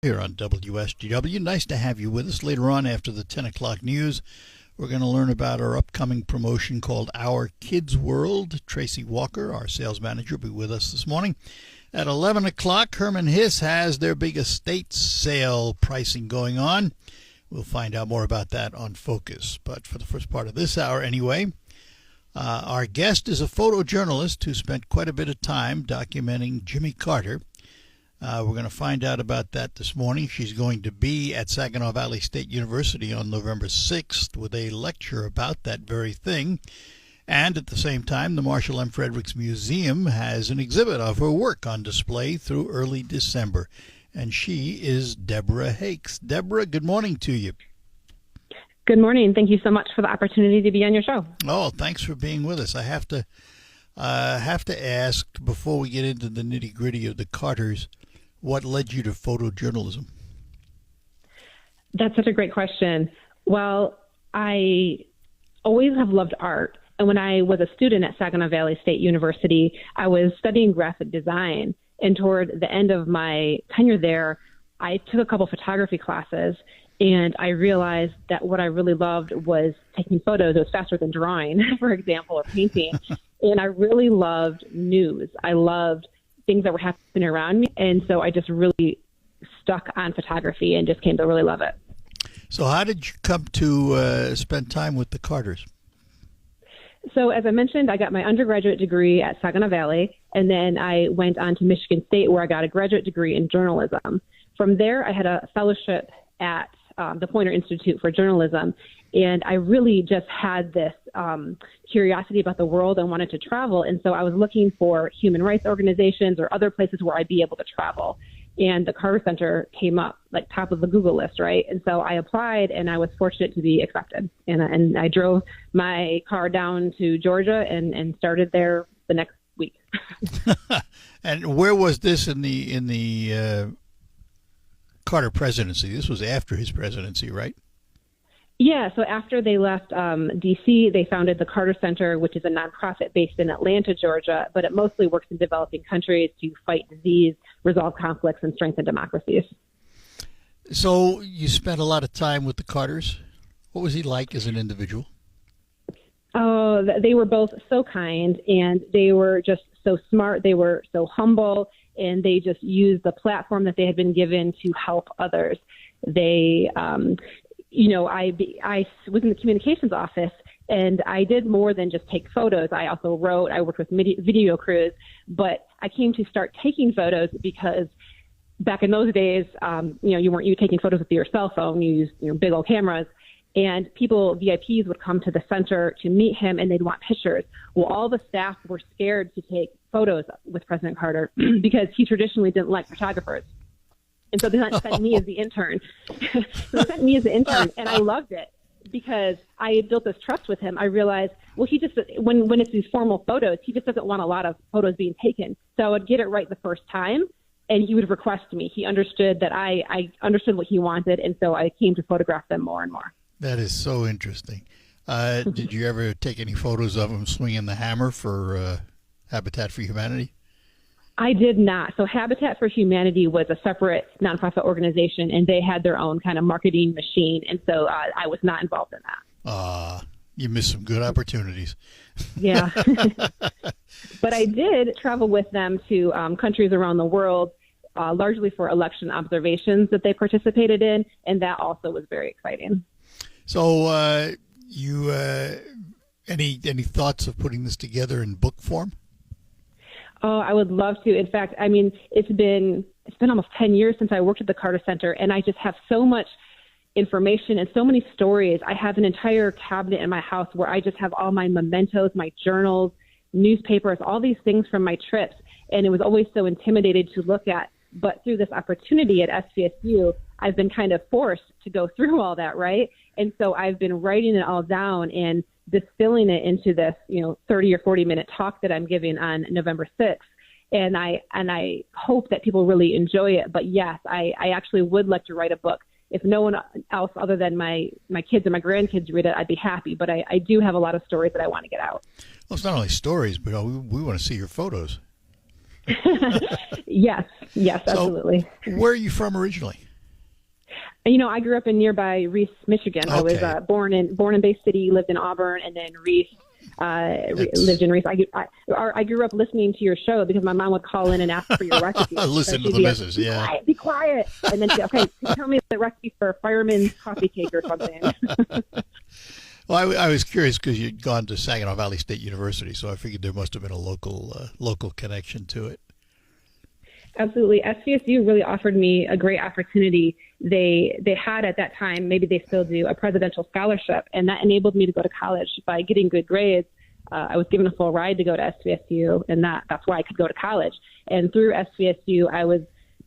Here on WSGW. Nice to have you with us. Later on, after the 10 o'clock news, we're going to learn about our upcoming promotion called Our Kids World. Tracy Walker, our sales manager, will be with us this morning. At 11 o'clock, Herman Hiss has their big estate sale pricing going on. We'll find out more about that on Focus. But for the first part of this hour anyway, our guest is a photojournalist who spent quite a bit of time documenting Jimmy Carter. We're going to find out about that this morning. She's going to be at Saginaw Valley State University on November 6th with a lecture about that very thing. And at the same time, the Marshall M. Fredericks Museum has an exhibit of her work on display through early December. And she is Deborah Hakes. Deborah, good morning to you. Good morning. Thank you so much for the opportunity to be on your show. Oh, thanks for being with us. I have to ask, before we get into the nitty-gritty of the Carters, what led you to photojournalism? That's such a great question. Well, I always have loved art. And when I was a student at Saginaw Valley State University, I was studying graphic design. And toward the end of my tenure there, I took a couple photography classes, and I realized that what I really loved was taking photos. It was faster than drawing, for example, or painting. And I really loved news. I loved things that were happening around me. And so I just really stuck on photography and just came to really love it. So how did you come to spend time with the Carters? So as I mentioned, I got my undergraduate degree at Saginaw Valley, and then I went on to Michigan State where I got a graduate degree in journalism. From there, I had a fellowship at the Poynter Institute for Journalism, and I really just had this curiosity about the world and wanted to travel. And so I was looking for human rights organizations or other places where I'd be able to travel. And the Carter Center came up like top of the Google list, right? And so I applied, and I was fortunate to be accepted. And I drove my car down to Georgia and started there the next week. And where was this in the Carter presidency? This was after his presidency, right? Yeah, so after they left D.C., they founded the Carter Center, which is a nonprofit based in Atlanta, Georgia, but it mostly works in developing countries to fight disease, resolve conflicts, and strengthen democracies. So you spent a lot of time with the Carters. What was he like as an individual? Oh, they were both so kind, and they were just so smart. They were so humble, and they just used the platform that they had been given to help others. They I was in the communications office, and I did more than just take photos. I also wrote. I worked with video crews, but I came to start taking photos because back in those days, you weren't taking photos with your cell phone. You used big old cameras, and VIPs would come to the center to meet him, and they'd want pictures. Well, all the staff were scared to take photos with President Carter because he traditionally didn't like photographers. And so they sent me as the intern. And I loved it because I had built this trust with him. I realized, well, he just, when it's these formal photos, he just doesn't want a lot of photos being taken. So I would get it right the first time, and he would request me. He understood that I understood what he wanted, and so I came to photograph them more and more. That is so interesting. Did you ever take any photos of him swinging the hammer for Habitat for Humanity? I did not. So Habitat for Humanity was a separate nonprofit organization, and they had their own kind of marketing machine. And so I was not involved in that. You missed some good opportunities. Yeah. But I did travel with them to countries around the world, largely for election observations that they participated in. And that also was very exciting. So any thoughts of putting this together in book form? Oh, I would love to. In fact, I mean, it's been almost 10 years since I worked at the Carter Center, and I just have so much information and so many stories. I have an entire cabinet in my house where I just have all my mementos, my journals, newspapers, all these things from my trips, and it was always so intimidated to look at. But through this opportunity at SVSU, I've been kind of forced to go through all that, right? And so I've been writing it all down and distilling it into this, 30 or 40-minute talk that I'm giving on November 6th. And I hope that people really enjoy it. But yes, I actually would like to write a book. If no one else other than my kids and my grandkids read it, I'd be happy. But I do have a lot of stories that I want to get out. Well, it's not only stories, but we want to see your photos. Yes, absolutely. So, where are you from originally? I grew up in nearby Reese, Michigan. I was born in Bay City, lived in Auburn, and then Reese. Lived in Reese. I grew up listening to your show because my mom would call in and ask for your recipe. Listen to the missus, yeah. Be quiet. And then she'd, okay, tell me the recipe for a fireman's coffee cake or something. Well, I was curious because you'd gone to Saginaw Valley State University, so I figured there must have been a local connection to it. Absolutely. SVSU really offered me a great opportunity. They had at that time, maybe they still do, a presidential scholarship, and that enabled me to go to college by getting good grades. I was given a full ride to go to SVSU, and that's why I could go to college. And through SVSU, I was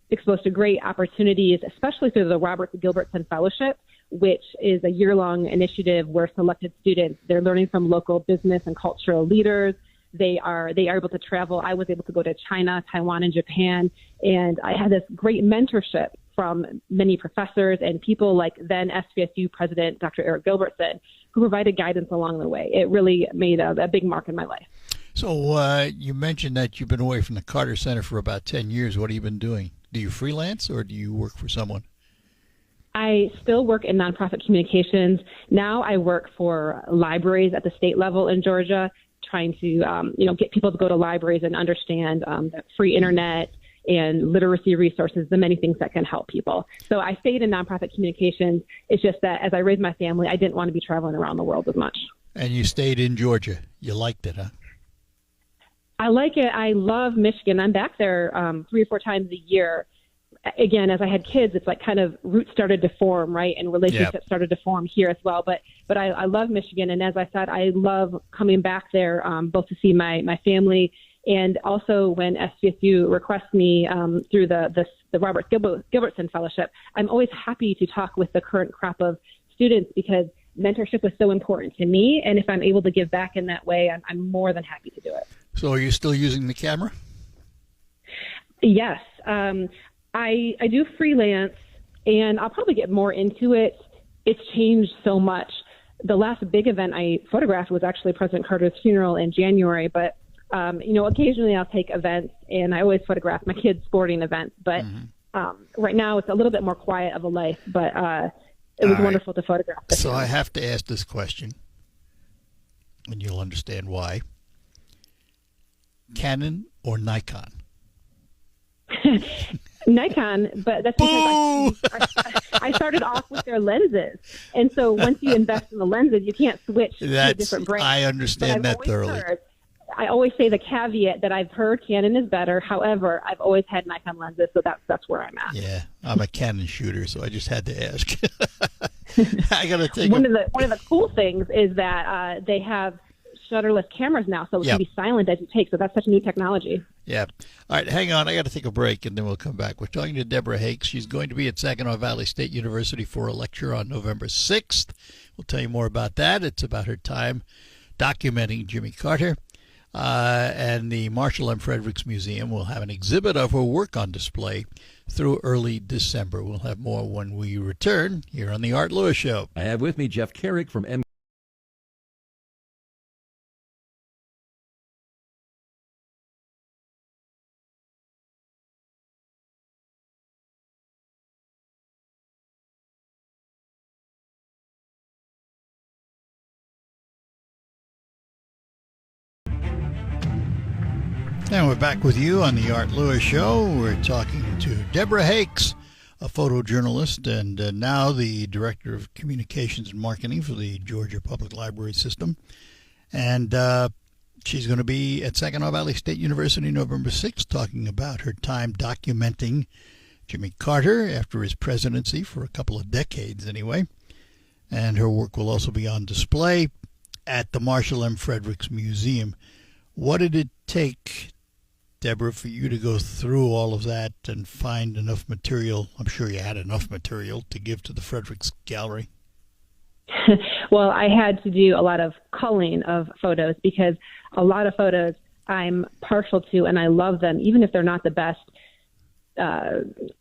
exposed to great opportunities, especially through the Robert Gilbertson Fellowship, which is a year-long initiative where selected students, they're learning from local business and cultural leaders. They are able to travel. I was able to go to China, Taiwan, and Japan, and I had this great mentorship from many professors and people like then SVSU President Dr. Eric Gilbertson, who provided guidance along the way. It really made a big mark in my life. So you mentioned that you've been away from the Carter Center for about 10 years. What have you been doing? Do you freelance or do you work for someone? I still work in nonprofit communications. Now I work for libraries at the state level in Georgia, trying to get people to go to libraries and understand the free internet and literacy resources, the many things that can help people. So I stayed in nonprofit communications. It's just that as I raised my family, I didn't want to be traveling around the world as much. And you stayed in Georgia. You liked it, huh? I like it. I love Michigan. I'm back there 3 or 4 times a year. Again, as I had kids, it's like kind of roots started to form, right? And relationships started to form here as well. But I love Michigan. And as I said, I love coming back there, both to see my family and also when SVSU requests me through the Robert Gilbertson Fellowship, I'm always happy to talk with the current crop of students because mentorship was so important to me. And if I'm able to give back in that way, I'm more than happy to do it. So are you still using the camera? Yes. I do freelance, and I'll probably get more into it. It's changed so much. The last big event I photographed was actually President Carter's funeral in January, but, occasionally I'll take events, and I always photograph my kids' sporting events. But right now it's a little bit more quiet of a life, but it was wonderful to photograph. So I have to ask this question, and you'll understand why. Canon or Nikon? Nikon, but that's because I started off with their lenses. And so once you invest in the lenses, you can't switch to a different brand. I understand that thoroughly. I always say the caveat that I've heard Canon is better. However, I've always had Nikon lenses, so that's where I'm at. Yeah, I'm a Canon shooter, so I just had to ask. I got to take one of the cool things is that they have shutterless cameras now, so it can be silent as you take. So that's such new technology. Yeah. All right, hang on. I got to take a break, and then we'll come back. We're talking to Deborah Hakes. She's going to be at Saginaw Valley State University for a lecture on November 6th. We'll tell you more about that. It's about her time documenting Jimmy Carter. And the Marshall M. Fredericks Museum will have an exhibit of her work on display through early December. We'll have more when we return here on the Art Lewis Show. I have with me Jeff Carrick from M. And we're back with you on the Art Lewis Show. We're talking to Deborah Hakes, a photojournalist and now the Director of Communications and Marketing for the Georgia Public Library System. And she's going to be at Saginaw Valley State University November 6th talking about her time documenting Jimmy Carter after his presidency for a couple of decades anyway. And her work will also be on display at the Marshall M. Fredericks Museum. What did it take, Deborah, for you to go through all of that and find enough material? I'm sure you had enough material to give to the Fredericks Gallery. Well, I had to do a lot of culling of photos because a lot of photos I'm partial to and I love them, even if they're not the best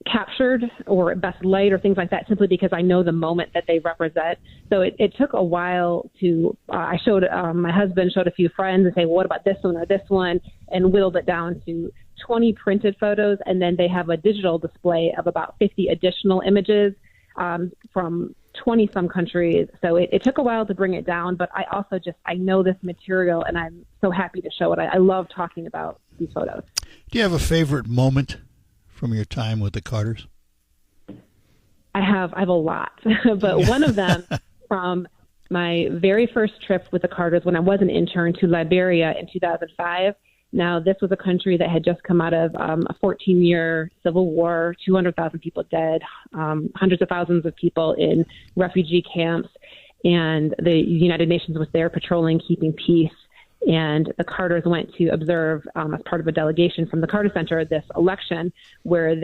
captured or best light or things like that, simply because I know the moment that they represent. So it took a while to, I showed, my husband showed a few friends and say, well, what about this one or this one? And whittled it down to 20 printed photos. And then they have a digital display of about 50 additional images. from 20 some countries. So it took a while to bring it down, but I also I know this material and I'm so happy to show it. I love talking about these photos. Do you have a favorite moment from your time with the Carters? I have a lot, but one of them from my very first trip with the Carters when I was an intern to Liberia in 2005. Now, this was a country that had just come out of a 14-year civil war, 200,000 people dead, hundreds of thousands of people in refugee camps, and the United Nations was there patrolling, keeping peace. And the Carters went to observe, as part of a delegation from the Carter Center, this election where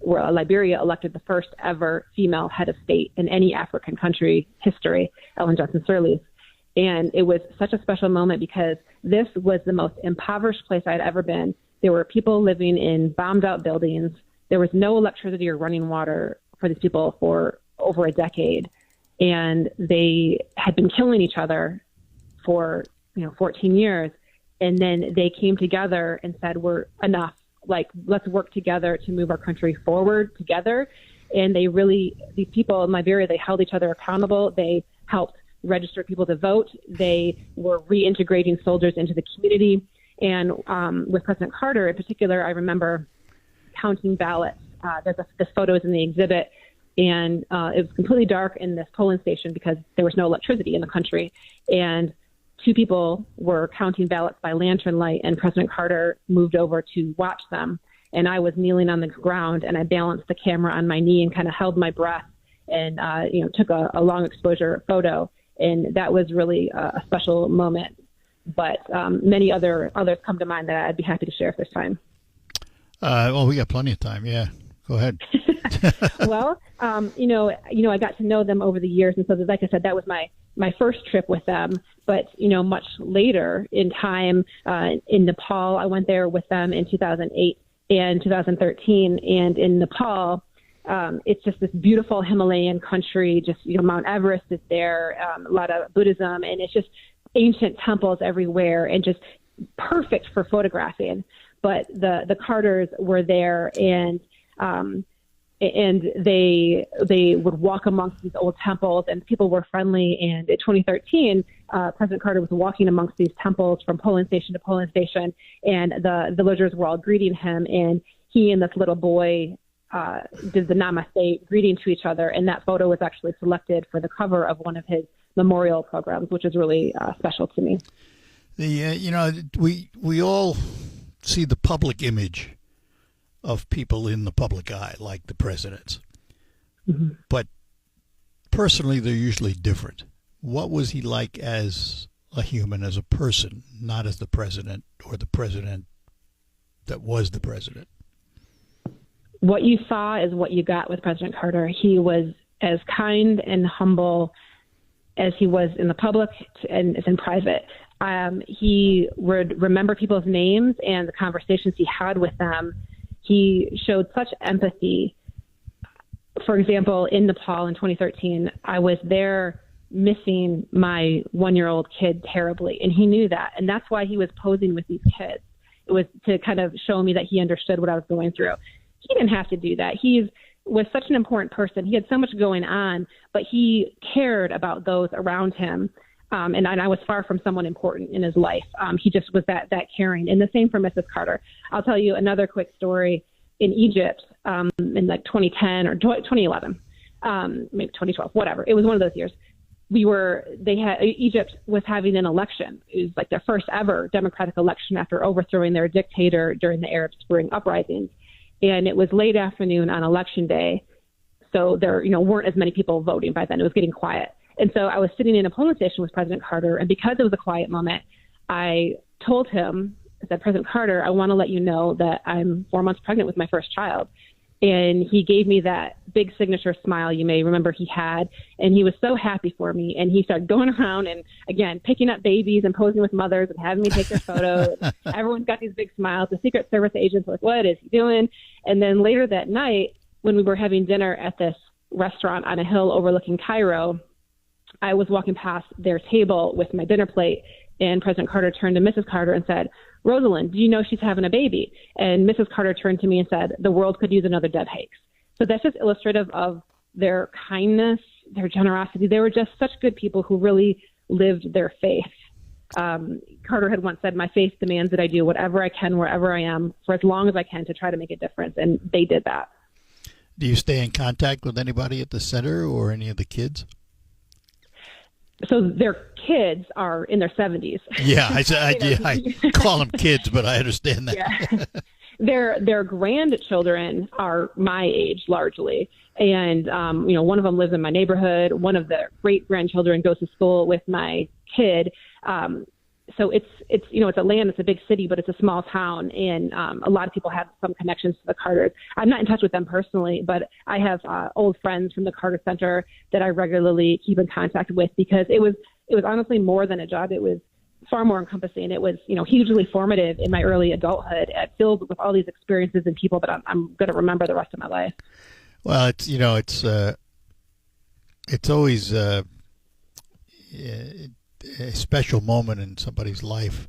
Liberia elected the first ever female head of state in any African country history, Ellen Johnson Sirleaf. And it was such a special moment because this was the most impoverished place I'd ever been. There were people living in bombed out buildings. There was no electricity or running water for these people for over a decade. And they had been killing each other for 14 years. And then they came together and said, we're enough. Like, let's work together to move our country forward together. And these people in Liberia, they held each other accountable. They helped register people to vote. They were reintegrating soldiers into the community. And with President Carter in particular, I remember counting ballots. There's photos in the exhibit. And it was completely dark in this polling station because there was no electricity in the country. And two people were counting ballots by lantern light, and President Carter moved over to watch them. And I was kneeling on the ground, and I balanced the camera on my knee and kind of held my breath and, took a long exposure photo. And that was really a special moment. But many others come to mind that I'd be happy to share if there's time. Well, we got plenty of time. Yeah, go ahead. Well, I got to know them over the years. And so, like I said, that was my first trip with them. But, much later in time, in Nepal, I went there with them in 2008 and 2013. And in Nepal, it's just this beautiful Himalayan country. Just, Mount Everest is there, a lot of Buddhism, and it's just ancient temples everywhere and just perfect for photographing. But the Carters were there, and they would walk amongst these old temples, and people were friendly. And in 2013, President Carter was walking amongst these temples from polling station to polling station, and the villagers were all greeting him, and he and this little boy did the namaste greeting to each other, and that photo was actually selected for the cover of one of his memorial programs, which is really special to me. We all see the public image of people in the public eye, like the presidents. Mm-hmm. But personally, they're usually different. What was he like as a human, as a person, not as the president or the president that was the president? What you saw is what you got with President Carter. He was as kind and humble as he was in the public and as in private. He would remember people's names and the conversations he had with them. He showed such empathy. For example, in Nepal in 2013, I was there missing my 1-year-old kid terribly, and he knew that. And that's why he was posing with these kids. It was to kind of show me that he understood what I was going through. He didn't have to do that. He was such an important person. He had so much going on, but he cared about those around him. And I was far from someone important in his life. He just was that caring. And the same for Mrs. Carter. I'll tell you another quick story. In Egypt, in like 2010 or 2011, maybe 2012, whatever. It was one of those years. Egypt was having an election. It was like their first ever democratic election after overthrowing their dictator during the Arab Spring uprisings. And it was late afternoon on election day. So there, weren't as many people voting by then. It was getting quiet. And so I was sitting in a polling station with President Carter. And because it was a quiet moment, I told him, I said, President Carter, I want to let you know that I'm 4 months pregnant with my first child. And he gave me that big signature smile you may remember he had. And he was so happy for me. And he started going around and, again, picking up babies and posing with mothers and having me take their photos. Everyone's got these big smiles. The Secret Service agents were like, what is he doing? And then later that night, when we were having dinner at this restaurant on a hill overlooking Cairo, I was walking past their table with my dinner plate. And President Carter turned to Mrs. Carter and said, Rosalind, do you know she's having a baby? And Mrs. Carter turned to me and said, the world could use another Deb Hakes. So that's just illustrative of their kindness, their generosity. They were just such good people who really lived their faith. Carter had once said, "My faith demands that I do whatever I can, wherever I am, for as long as I can to try to make a difference." And they did that. Do you stay in contact with anybody at the center or any of the kids? So their kids are in their 70s. Yeah, I call them kids, but I understand that. Yeah. Their grandchildren are my age largely, and one of them lives in my neighborhood. One of the great grandchildren goes to school with my kid. So it's Atlanta. It's a big city, but it's a small town, and a lot of people have some connections to the Carters. I'm not in touch with them personally, but I have old friends from the Carter Center that I regularly keep in contact with, because it was honestly more than a job. It was far more encompassing. It was, hugely formative in my early adulthood, filled with all these experiences and people that I'm going to remember the rest of my life. Well, it's always a special moment in somebody's life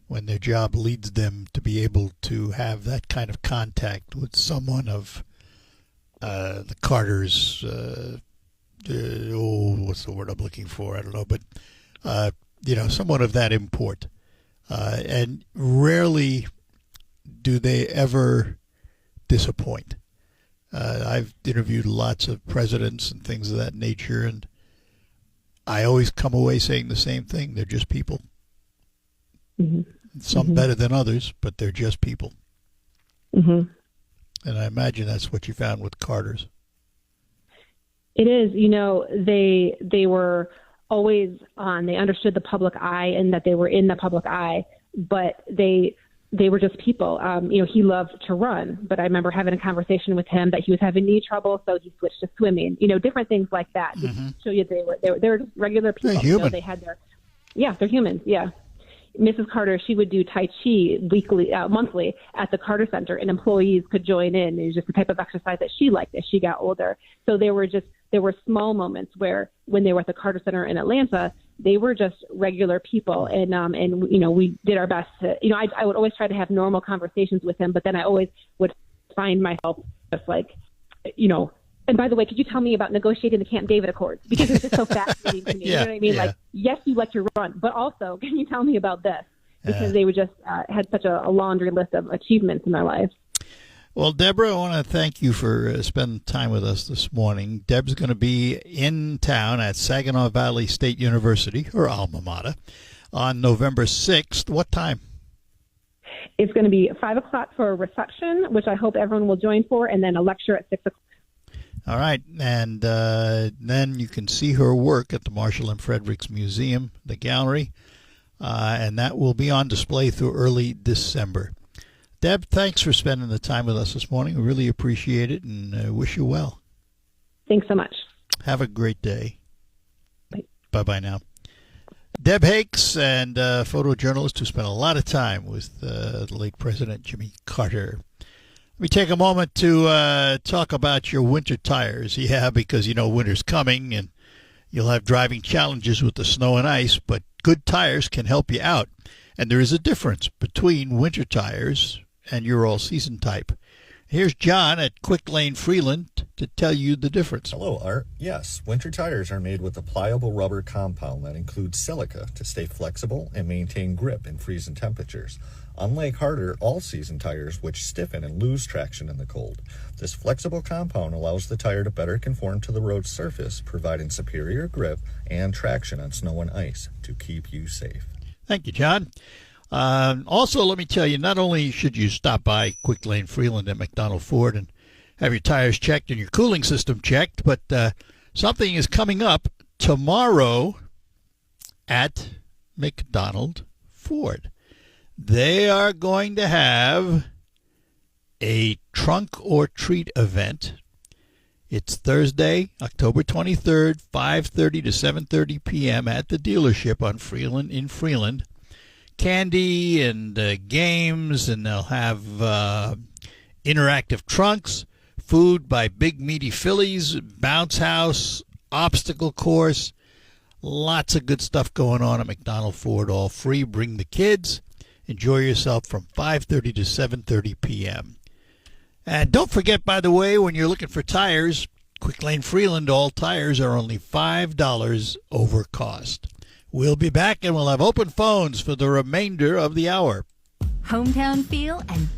when their job leads them to be able to have that kind of contact with someone of the Carters. What's the word I'm looking for? I don't know, but someone of that import, and rarely do they ever disappoint. I've interviewed lots of presidents and things of that nature, and I always come away saying the same thing. They're just people. Mm-hmm. Some better than others, but they're just people. Mm-hmm. And I imagine that's what you found with Carters. It is. They were always on. They understood the public eye and that they were in the public eye, but they were just people. He loved to run, but I remember having a conversation with him that he was having knee trouble, so he switched to swimming. Different things like that. Mm-hmm. To show you they were just regular people. They're human. They had they're humans. Yeah. Mrs. Carter, she would do Tai Chi monthly at the Carter Center, and employees could join in. It was just the type of exercise that she liked as she got older. So there were small moments where, when they were at the Carter Center in Atlanta, they were just regular people. And we did our best to, I would always try to have normal conversations with him, but then I always would find myself just like, and by the way, could you tell me about negotiating the Camp David Accords? Because it's just so fascinating to me. Yeah, You know what I mean? yeah. Like, yes, you like to run, but also, can you tell me about this? Because they were just had such a laundry list of achievements in their lives. Well, Deborah, I want to thank you for spending time with us this morning. Deb's going to be in town at Saginaw Valley State University, her alma mater, on November 6th. What time? It's going to be 5 o'clock for a reception, which I hope everyone will join for, and then a lecture at 6 o'clock. All right, and then you can see her work at the Marshall M. Fredericks Museum, the gallery, and that will be on display through early December. Deb, thanks for spending the time with us this morning. We really appreciate it, and wish you well. Thanks so much. Have a great day. Bye. Bye-bye now. Deb Hakes, and photojournalist who spent a lot of time with the late President Jimmy Carter. Let me take a moment to talk about your winter tires. Yeah, because winter's coming and you'll have driving challenges with the snow and ice, but good tires can help you out. And there is a difference between winter tires and your all-season type. Here's John at Quick Lane Freeland to tell you the difference. Hello, Art. Yes, winter tires are made with a pliable rubber compound that includes silica to stay flexible and maintain grip in freezing temperatures. Unlike harder all-season tires, which stiffen and lose traction in the cold, this flexible compound allows the tire to better conform to the road surface, providing superior grip and traction on snow and ice to keep you safe. Thank you, John. Also, let me tell you, not only should you stop by Quick Lane Freeland at McDonald Ford and have your tires checked and your cooling system checked, but something is coming up tomorrow at McDonald Ford. They are going to have a trunk or treat event. It's Thursday, October 23rd, 5:30 to 7:30 p.m. at the dealership on Freeland in Freeland. Candy and games, and they'll have interactive trunks, food by Big Meaty Phillies, bounce house, obstacle course. Lots of good stuff going on at McDonald Ford, all free. Bring the kids. Enjoy yourself from 5:30 to 7:30 p.m. And don't forget, by the way, when you're looking for tires, Quick Lane Freeland, all tires are only $5 over cost. We'll be back and we'll have open phones for the remainder of the hour. Hometown feel and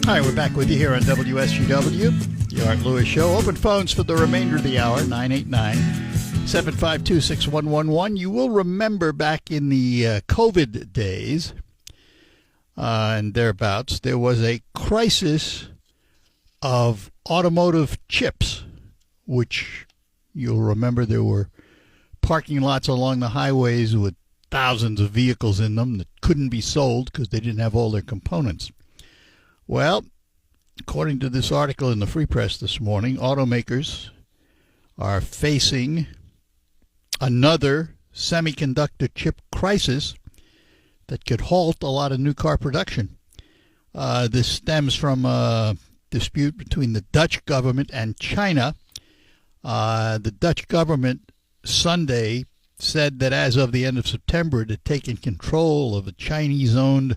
All right, we're back with you here on WSGW, the Art Lewis Show. Open phones for the remainder of the hour, 989-752-6111. You will remember back in the COVID days and thereabouts, there was a crisis of automotive chips, which you'll remember there were parking lots along the highways with thousands of vehicles in them that couldn't be sold because they didn't have all their components. Well, according to this article in the Free Press this morning, automakers are facing another semiconductor chip crisis that could halt a lot of new car production. This stems from a dispute between the Dutch government and China. The Dutch government Sunday said that as of the end of September, it had taken control of a Chinese-owned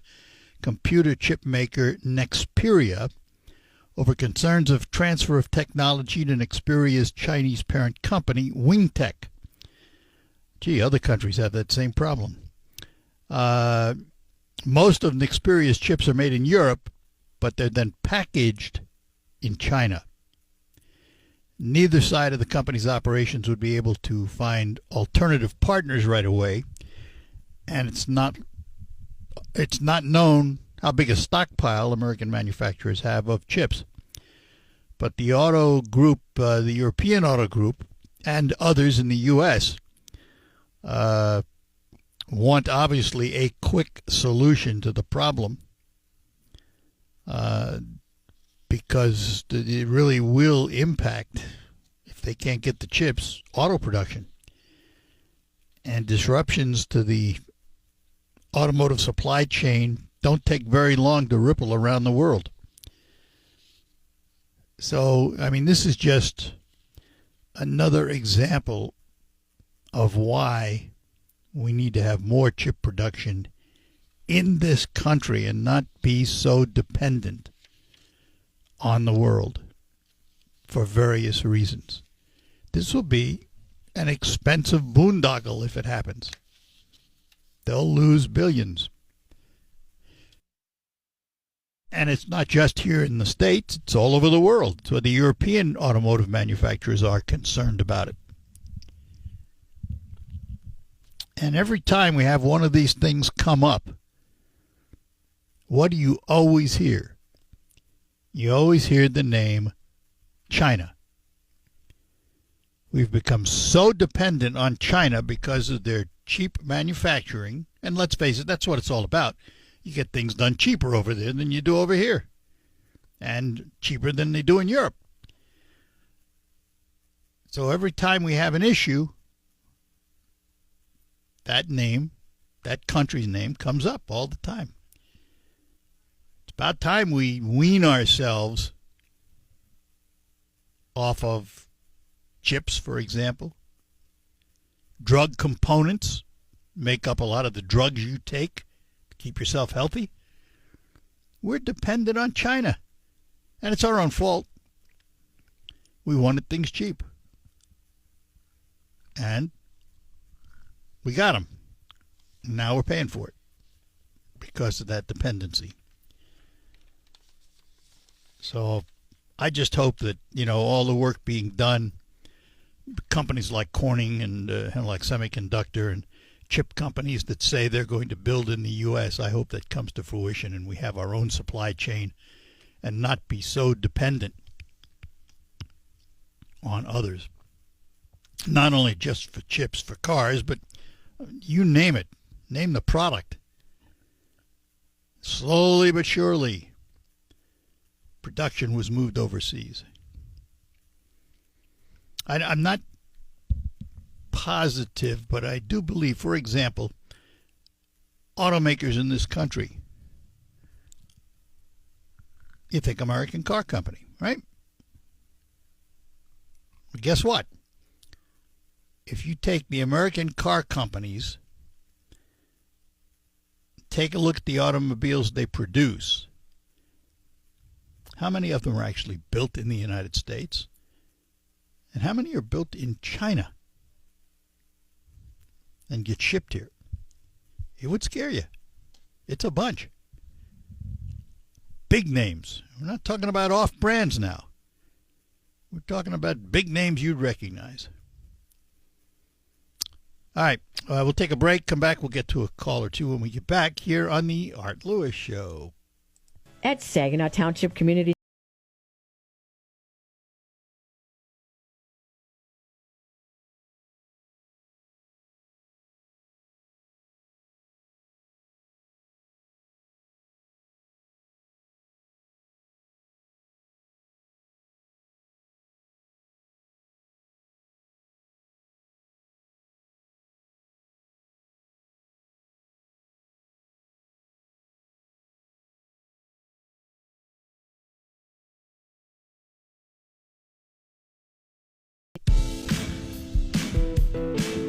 computer chip maker Nexperia over concerns of transfer of technology to Nexperia's Chinese parent company, Wingtech. Gee, other countries have that same problem. Most of Nexperia's chips are made in Europe, but they're then packaged in China. Neither side of the company's operations would be able to find alternative partners right away, and it's not known how big a stockpile American manufacturers have of chips. But the auto group, the European auto group, and others in the U.S. Want obviously a quick solution to the problem because it really will impact, if they can't get the chips, auto production. And disruptions to the automotive supply chain don't take very long to ripple around the world. So, I mean, this is just another example of why we need to have more chip production in this country and not be so dependent on the world for various reasons. This will be an expensive boondoggle if it happens. They'll lose billions. And it's not just here in the States, it's all over the world. So the European automotive manufacturers are concerned about it. And every time we have one of these things come up, what do you always hear? You always hear the name China. We've become so dependent on China because of their cheap manufacturing, and let's face it, that's what it's all about. You get things done cheaper over there than you do over here, and cheaper than they do in Europe. So every time we have an issue, that name, that country's name, comes up all the time. It's about time we wean ourselves off of chips, for example. Drug components make up a lot of the drugs you take to keep yourself healthy. We're dependent on China, and it's our own fault. We wanted things cheap, and we got them. Now we're paying for it because of that dependency. So I just hope that, all the work being done, companies like Corning and like Semiconductor and chip companies that say they're going to build in the U.S., I hope that comes to fruition and we have our own supply chain and not be so dependent on others. Not only just for chips for cars, but you name it. Name the product. Slowly but surely, production was moved overseas. I'm not positive, but I do believe, for example, automakers in this country, you think American Car Company, right? Well, guess what? If you take the American car companies, take a look at the automobiles they produce, how many of them are actually built in the United States? And how many are built in China and get shipped here? It would scare you. It's a bunch. Big names. We're not talking about off-brands now. We're talking about big names you'd recognize. All right, we'll take a break, come back, we'll get to a call or two when we get back here on the Art Lewis Show. At Saginaw Township Community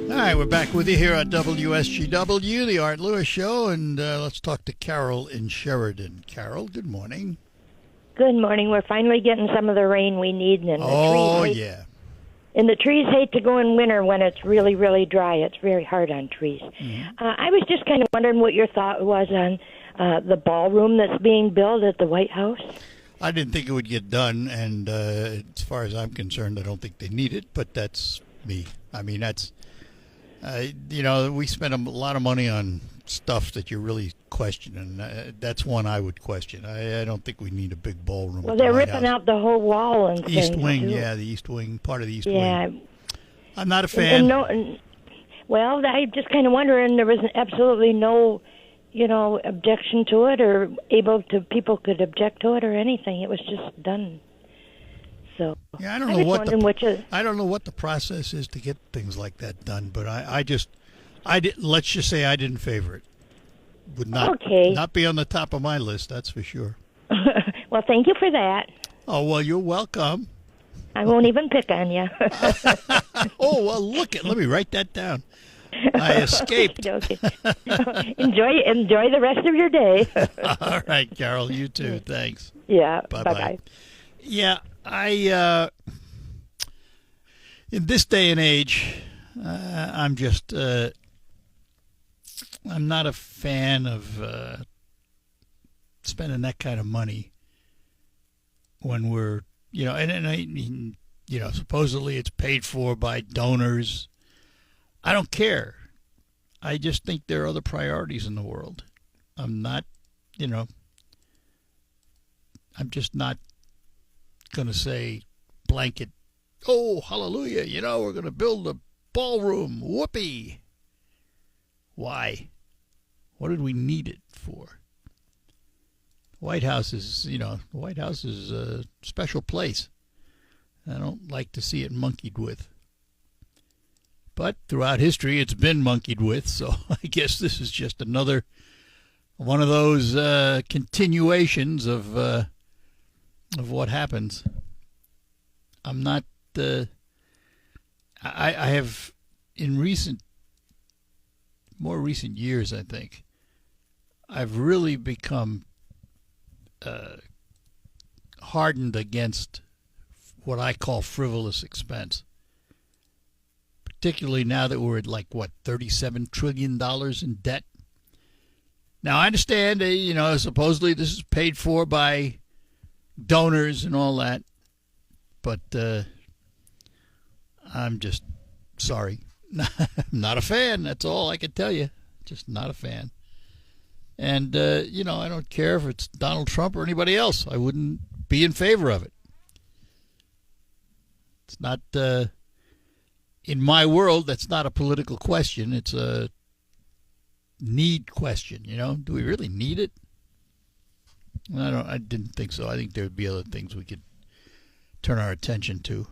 All right, we're back with you here at WSGW, the Art Lewis Show, and let's talk to Carol in Sheridan. Carol, good morning. Good morning. We're finally getting some of the rain we need. And yeah. And the trees hate to go in winter when it's really, really dry. It's very hard on trees. Mm-hmm. I was just kind of wondering what your thought was on the ballroom that's being built at the White House. I didn't think it would get done, and as far as I'm concerned, I don't think they need it, but that's me. I mean, that's... we spend a lot of money on stuff that you really question, and that's one I would question. I don't think we need a big ballroom. Well, they're ripping out the whole wall and East things, Wing, too. yeah, the East Wing, part of the East yeah. Wing. I'm not a fan. Well, I just kind of wondering, there was absolutely no, objection to it or people could object to it or anything. It was just done. So yeah, I don't know what the process is to get things like that done, but let's just say I didn't favor it. Would not be on the top of my list, that's for sure. Well, thank you for that. Oh, well, you're welcome. I won't even pick on you. Oh, well, let me write that down. I escaped. Okay. Enjoy the rest of your day. All right, Carol, you too. Thanks. Yeah. Bye-bye. Yeah, in this day and age, I'm not a fan of spending that kind of money when we're, supposedly it's paid for by donors. I don't care. I just think there are other priorities in the world. I'm just not going to say blanket, oh, hallelujah, we're going to build a ballroom. Whoopee. Why? What did we need it for? White House is a special place. I don't like to see it monkeyed with. But throughout history, it's been monkeyed with, so I guess this is just another one of those continuations of what happens. I'm not. I have in more recent years, I think, I've really become hardened against what I call frivolous expense. Particularly now that we're at $37 trillion in debt. Now I understand, supposedly this is paid for by donors and all that, but I'm just sorry. I'm not a fan. That's all I can tell you. Just not a fan. And, I don't care if it's Donald Trump or anybody else. I wouldn't be in favor of it. It's not, in my world, that's not a political question. It's a need question, Do we really need it? I didn't think so. I think there would be other things we could turn our attention to.